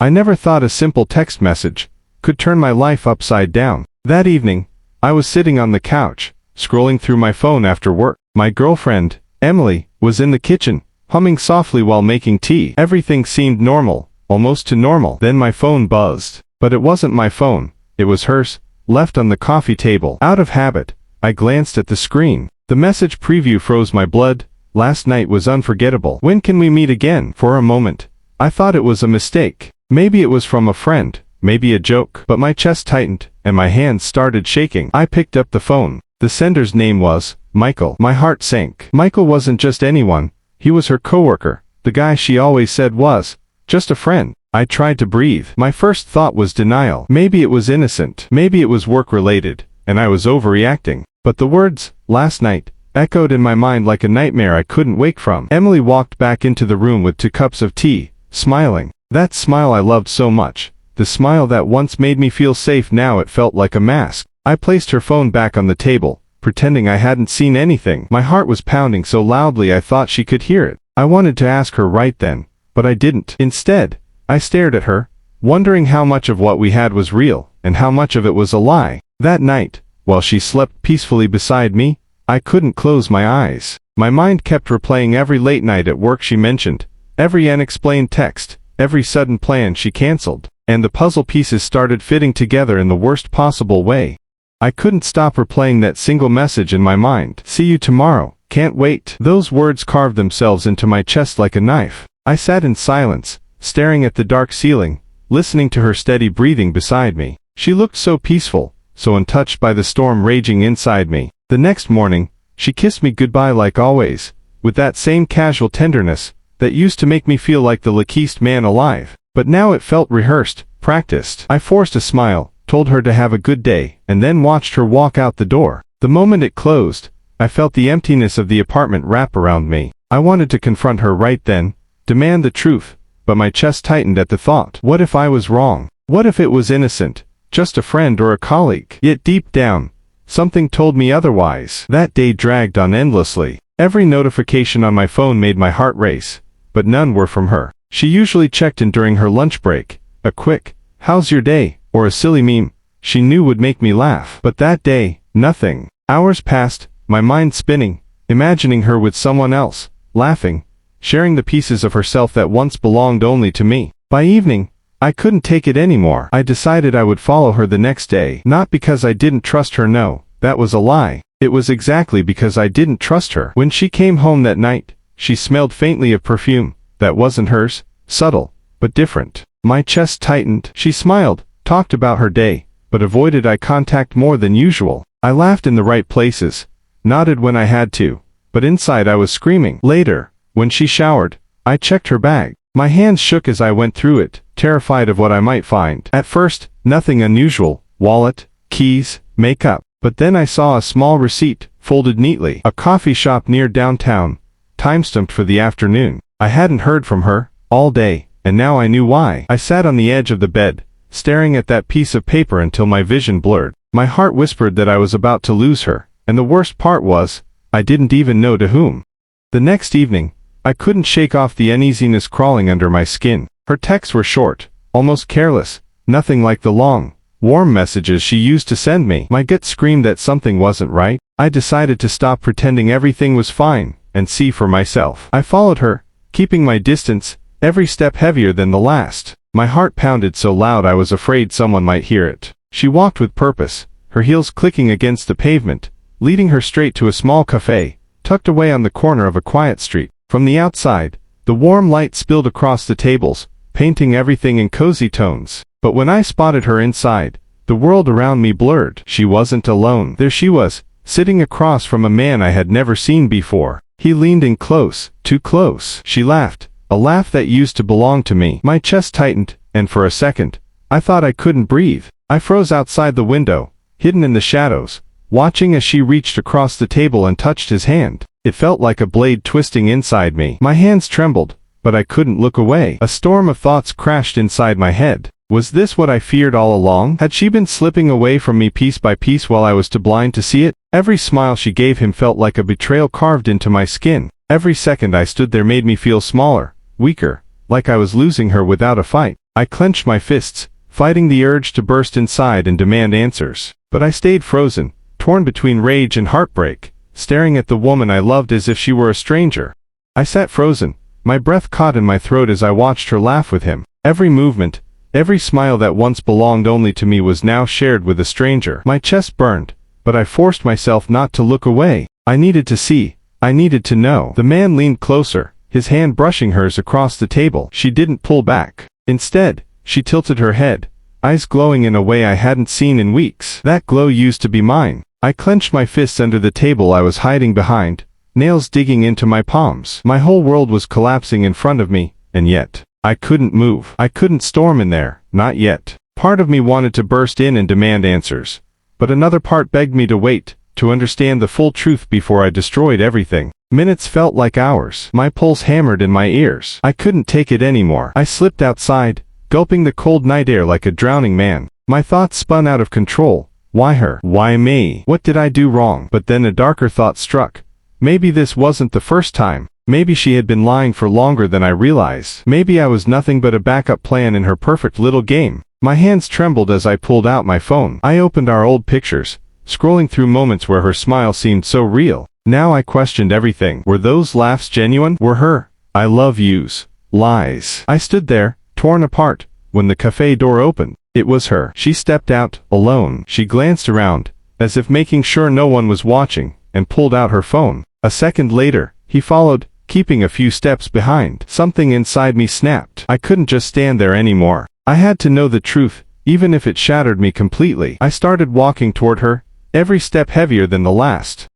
I never thought a simple text message could turn my life upside down. That evening, I was sitting on the couch, scrolling through my phone after work. My girlfriend, Emily, was in the kitchen, humming softly while making tea. Everything seemed normal, almost too normal. Then my phone buzzed. But it wasn't my phone, it was hers, left on the coffee table. Out of habit, I glanced at the screen. The message preview froze my blood. Last night was unforgettable. When can we meet again? For a moment, I thought it was a mistake. Maybe it was from a friend, maybe a joke. But my chest tightened, and my hands started shaking. I picked up the phone. The sender's name was Michael. My heart sank. Michael wasn't just anyone, he was her coworker, the guy she always said was just a friend. I tried to breathe. My first thought was denial. Maybe it was innocent. Maybe it was work-related, and I was overreacting. But the words, last night, echoed in my mind like a nightmare I couldn't wake from. Emily walked back into the room with 2 cups of tea, smiling. That smile I loved so much. The smile that once made me feel safe, now it felt like a mask. I placed her phone back on the table, pretending I hadn't seen anything. My heart was pounding so loudly I thought she could hear it. I wanted to ask her right then, but I didn't. Instead, I stared at her, wondering how much of what we had was real, and how much of it was a lie. That night, while she slept peacefully beside me, I couldn't close my eyes. My mind kept replaying every late night at work she mentioned, every unexplained text, every sudden plan she canceled, and the puzzle pieces started fitting together in the worst possible way. I couldn't stop replaying that single message in my mind. See you tomorrow, can't wait. Those words carved themselves into my chest like a knife. I sat in silence, staring at the dark ceiling, listening to her steady breathing beside me. She looked so peaceful, so untouched by the storm raging inside me. The next morning, she kissed me goodbye like always, with that same casual tenderness that used to make me feel like the luckiest man alive. But now it felt rehearsed, practiced. I forced a smile, told her to have a good day, and then watched her walk out the door. The moment it closed, I felt the emptiness of the apartment wrap around me. I wanted to confront her right then, demand the truth, but my chest tightened at the thought. What if I was wrong? What if it was innocent, just a friend or a colleague? Yet deep down, something told me otherwise. That day dragged on endlessly. Every notification on my phone made my heart race, but none were from her. She usually checked in during her lunch break, a quick, "How's your day?" or a silly meme she knew would make me laugh. But that day, nothing. Hours passed, my mind spinning, imagining her with someone else, laughing, sharing the pieces of herself that once belonged only to me. By evening, I couldn't take it anymore. I decided I would follow her the next day. Not because I didn't trust her, no, that was a lie. It was exactly because I didn't trust her. When she came home that night, she smelled faintly of perfume that wasn't hers, subtle, but different. My chest tightened. She smiled, talked about her day, but avoided eye contact more than usual. I laughed in the right places, nodded when I had to, but inside I was screaming. Later, when she showered, I checked her bag. My hands shook as I went through it, terrified of what I might find. At first, nothing unusual: wallet, keys, makeup. But then I saw a small receipt, folded neatly. A coffee shop near downtown, time-stamped for the afternoon. I hadn't heard from her all day, and now I knew why. I sat on the edge of the bed, staring at that piece of paper until my vision blurred. My heart whispered that I was about to lose her, and the worst part was, I didn't even know to whom. The next evening, I couldn't shake off the uneasiness crawling under my skin. Her texts were short, almost careless, nothing like the long, warm messages she used to send me. My gut screamed that something wasn't right. I decided to stop pretending everything was fine, and see for myself. I followed her, keeping my distance, every step heavier than the last. My heart pounded so loud I was afraid someone might hear it. She walked with purpose, her heels clicking against the pavement, leading her straight to a small cafe, tucked away on the corner of a quiet street. From the outside, the warm light spilled across the tables, painting everything in cozy tones. But when I spotted her inside, the world around me blurred. She wasn't alone. There she was, sitting across from a man I had never seen before. He leaned in close, too close. She laughed, a laugh that used to belong to me. My chest tightened, and for a second, I thought I couldn't breathe. I froze outside the window, hidden in the shadows, watching as she reached across the table and touched his hand. It felt like a blade twisting inside me. My hands trembled, but I couldn't look away. A storm of thoughts crashed inside my head. Was this what I feared all along? Had she been slipping away from me piece by piece while I was too blind to see it? Every smile she gave him felt like a betrayal carved into my skin. Every second I stood there made me feel smaller, weaker, like I was losing her without a fight. I clenched my fists, fighting the urge to burst inside and demand answers. But I stayed frozen, torn between rage and heartbreak, staring at the woman I loved as if she were a stranger. I sat frozen, my breath caught in my throat as I watched her laugh with him. Every movement, every smile that once belonged only to me was now shared with a stranger. My chest burned, but I forced myself not to look away. I needed to see. I needed to know. The man leaned closer, his hand brushing hers across the table. She didn't pull back. Instead, she tilted her head, eyes glowing in a way I hadn't seen in weeks. That glow used to be mine. I clenched my fists under the table I was hiding behind, nails digging into my palms. My whole world was collapsing in front of me, and yet, I couldn't move. I couldn't storm in there, not yet. Part of me wanted to burst in and demand answers, but another part begged me to wait, to understand the full truth before I destroyed everything. Minutes felt like hours. My pulse hammered in my ears. I couldn't take it anymore. I slipped outside, gulping the cold night air like a drowning man. My thoughts spun out of control. Why her? Why me? What did I do wrong? But then a darker thought struck. Maybe this wasn't the first time. Maybe she had been lying for longer than I realized. Maybe I was nothing but a backup plan in her perfect little game. My hands trembled as I pulled out my phone. I opened our old pictures, scrolling through moments where her smile seemed so real. Now I questioned everything. Were those laughs genuine? Were her "I love yous" lies? I stood there, torn apart, when the cafe door opened. It was her. She stepped out, alone. She glanced around, as if making sure no one was watching, and pulled out her phone. A second later, he followed, keeping a few steps behind. Something inside me snapped. I couldn't just stand there anymore. I had to know the truth, even if it shattered me completely. I started walking toward her, every step heavier than the last.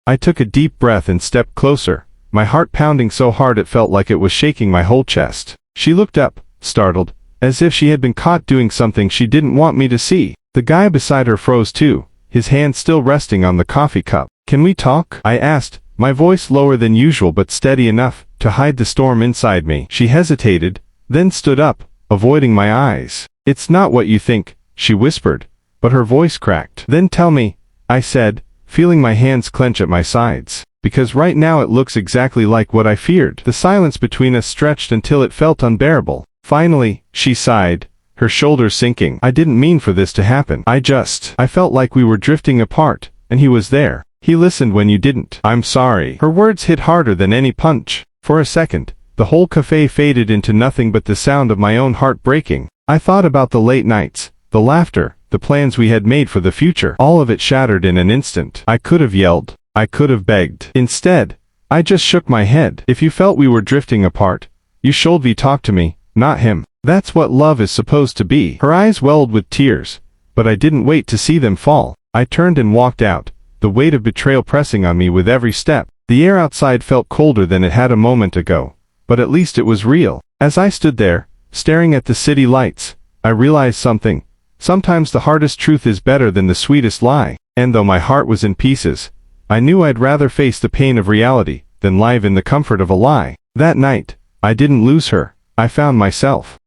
I took a deep breath and stepped closer, my heart pounding so hard it felt like it was shaking my whole chest. She looked up, startled, as if she had been caught doing something she didn't want me to see. The guy beside her froze too, his hand still resting on the coffee cup. "Can we talk?" I asked, my voice lower than usual but steady enough to hide the storm inside me. She hesitated, then stood up, avoiding my eyes. "It's not what you think," she whispered, but her voice cracked. "Then tell me," I said, feeling my hands clench at my sides. "Because right now it looks exactly like what I feared." The silence between us stretched until it felt unbearable. Finally, she sighed, her shoulders sinking. "I didn't mean for this to happen. I felt like we were drifting apart, and he was there. He listened when you didn't. I'm sorry." Her words hit harder than any punch. For a second, the whole cafe faded into nothing but the sound of my own heart breaking. I thought about the late nights, the laughter, the plans we had made for the future. All of it shattered in an instant. I could have yelled. I could have begged. Instead, I just shook my head. "If you felt we were drifting apart, you should be talk to me, not him. That's what love is supposed to be." Her eyes welled with tears, but I didn't wait to see them fall. I turned and walked out, the weight of betrayal pressing on me with every step. The air outside felt colder than it had a moment ago, but at least it was real. As I stood there, staring at the city lights, I realized something. Sometimes the hardest truth is better than the sweetest lie. And though my heart was in pieces, I knew I'd rather face the pain of reality than live in the comfort of a lie. That night, I didn't lose her. I found myself.